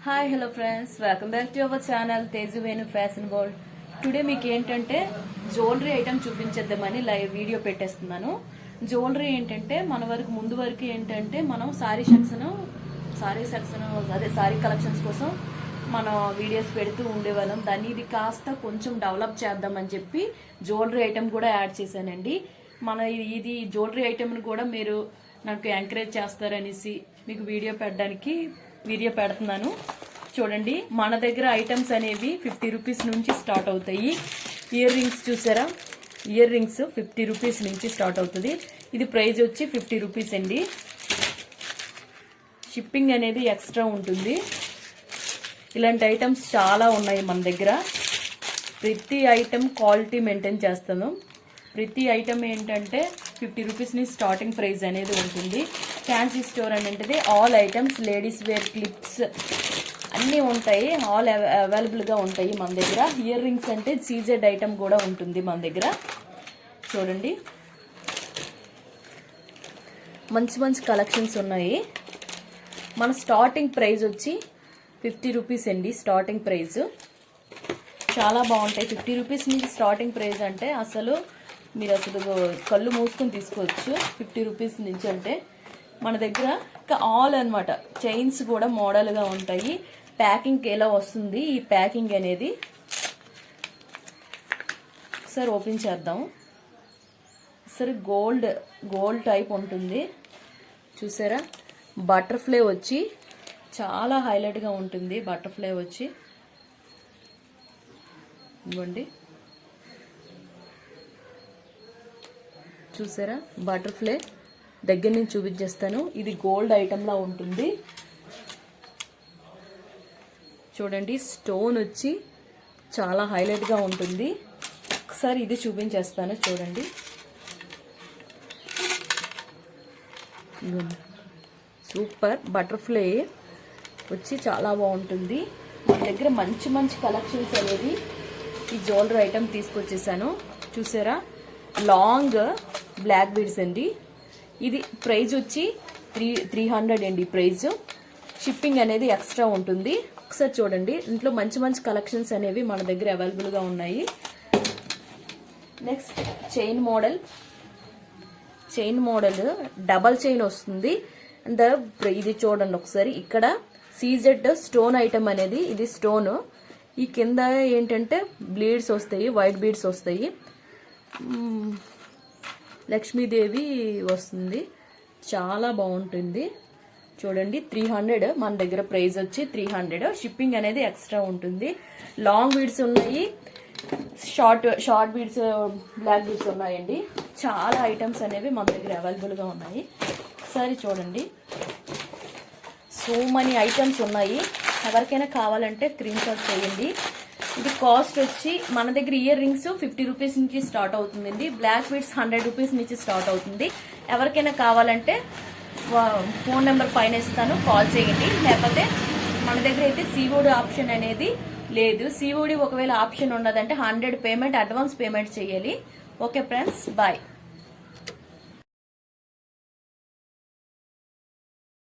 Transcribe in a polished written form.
Hi hello friends, welcome back to our channel Teju Venu fashion world. Today మీకు ఏంటంటే jewellery item చూపించేద్దామని live video పెట్టేస్తున్నాను. Jewellery ఏంటంటే మన ముందు వరకు ఏంటంటే మనం సారీ సెక్షన్ అదే సారీ కలెక్షన్స్ కోసం మనం వీడియోస్ పెడుతూ ఉండేవాళ్ళం. దాన్ని ఇది కాస్త కొంచెం డెవలప్ చేద్దామని చెప్పి జ్యువెలరీ ఐటమ్ కూడా యాడ్ చేశానండి. ఇది జ్యువెలరీ ఐటమ్ని కూడా మీరు నాకు ఎంకరేజ్ చేస్తారనేసి మీకు వీడియో పెడుతున్నాను. చూడండి, మన దగ్గర ఐటమ్స్ అనేవి 50 రూపీస్ నుంచి స్టార్ట్ అవుతాయి. ఇయర్ రింగ్స్ చూసారా, ఇయర్ రింగ్స్ 50 రూపీస్ నుంచి స్టార్ట్ అవుతుంది. ఇది ప్రైస్ వచ్చి 50 రూపీస్ అండి. షిప్పింగ్ అనేది ఎక్స్ట్రా ఉంటుంది. ఇలాంటి ఐటమ్స్ చాలా ఉన్నాయి మన దగ్గర. ప్రతి ఐటమ్ క్వాలిటీ మెయింటైన్ చేస్తాను. ప్రతి ఐటమ్ ఏంటంటే 50 రూపీస్ నుంచి స్టార్టింగ్ ప్రైస్ అనేది ఉంటుంది. ఫ్యాన్సీ స్టోర్ అనేది all items, ladies wear clips అన్నీ ఉంటాయి. ఆల్ అవైలబుల్గా ఉంటాయి మన దగ్గర. ఇయర్ రింగ్స్ అంటే సీజెడ్ ఐటమ్ కూడా ఉంటుంది మన దగ్గర. చూడండి, మంచి కలెక్షన్స్ ఉన్నాయి. మన స్టార్టింగ్ ప్రైస్ వచ్చి 50 రూపీస్ అండి. స్టార్టింగ్ ప్రైస్ చాలా బాగుంటాయి. 50 రూపీస్ నుంచి స్టార్టింగ్ ప్రైస్ అంటే మీరు కళ్ళు మూసుకొని తీసుకోవచ్చు. 50 రూపీస్ నుంచి అంటే మన దగ్గర ఆల్ అన్నమాట. చైన్స్ కూడా మోడల్గా ఉంటాయి. ప్యాకింగ్ ఎలా వస్తుంది, ఈ ప్యాకింగ్ అనేది ఒకసారి ఓపెన్ చేద్దాం. సరే, గోల్డ్ టైప్ ఉంటుంది చూసారా. బటర్ఫ్లై వచ్చి చాలా హైలైట్గా ఉంటుంది. బటర్ఫ్లై వచ్చి ఇవ్వండి, చూసారా. బటర్ఫ్లై దగ్గర నుంచి చూపించేస్తాను. ఇది గోల్డ్ ఐటమ్లా ఉంటుంది. చూడండి, స్టోన్ వచ్చి చాలా హైలైట్గా ఉంటుంది. ఒకసారి ఇది చూపించేస్తాను. చూడండి, సూపర్. బటర్ఫ్లై వచ్చి చాలా బాగుంటుంది. మన దగ్గర మంచి కలెక్షన్స్ అనేది ఈ జ్యువెలరీ ఐటమ్ తీసుకొచ్చేసాను. చూసారా, లాంగ్ బ్లాక్ బీడ్స్ అండి. ఇది ప్రైస్ వచ్చి 300 అండి ప్రైస్. షిప్పింగ్ అనేది ఎక్స్ట్రా ఉంటుంది. ఒకసారి చూడండి, ఇంట్లో మంచి కలెక్షన్స్ అనేవి మన దగ్గర అవైలబుల్గా ఉన్నాయి. Next chain model double chain వస్తుంది. అండ్ ఇది చూడండి ఒకసారి. ఇక్కడ సీజెడ్ స్టోన్ ఐటమ్ అనేది, ఇది స్టోన్. ఈ కింద ఏంటంటే బ్లీడ్స్ వస్తాయి, వైట్ బీడ్స్ వస్తాయి. లక్ష్మీదేవి వస్తుంది. చాలా బాగుంటుంది. చూడండి, 300 మన దగ్గర ప్రైస్ వచ్చి 300. షిప్పింగ్ అనేది ఎక్స్ట్రా ఉంటుంది. లాంగ్ బీడ్స్ ఉన్నాయి, షార్ట్ బీడ్స్, బ్లాక్ బీడ్స్ ఉన్నాయండి. చాలా ఐటమ్స్ అనేవి మన దగ్గర అవైలబుల్గా ఉన్నాయి. ఒకసారి చూడండి, సో మనీ ఐటమ్స్ ఉన్నాయి. ఎవరికైనా కావాలంటే స్క్రీన్ షాట్ చేయండి. ఇది కాస్ట్ వచ్చి మన దగ్గర ఇయర్ రింగ్స్ 50 రూపీస్ నుంచి స్టార్ట్ అవుతుందండి. బ్లాక్ బీడ్స్ 100 రూపీస్ నుంచి స్టార్ట్ అవుతుంది. ఎవరికైనా కావాలంటే ఫోన్ నెంబర్ పైన ఇస్తాను, కాల్ చేయండి. లేకపోతే మన దగ్గర అయితే సిఓడి ఆప్షన్ అనేది లేదు. సిఓడి ఒకవేళ ఆప్షన్ ఉన్నదంటే 100 పేమెంట్ అడ్వాన్స్ పేమెంట్ చేయాలి. Okay friends, bye.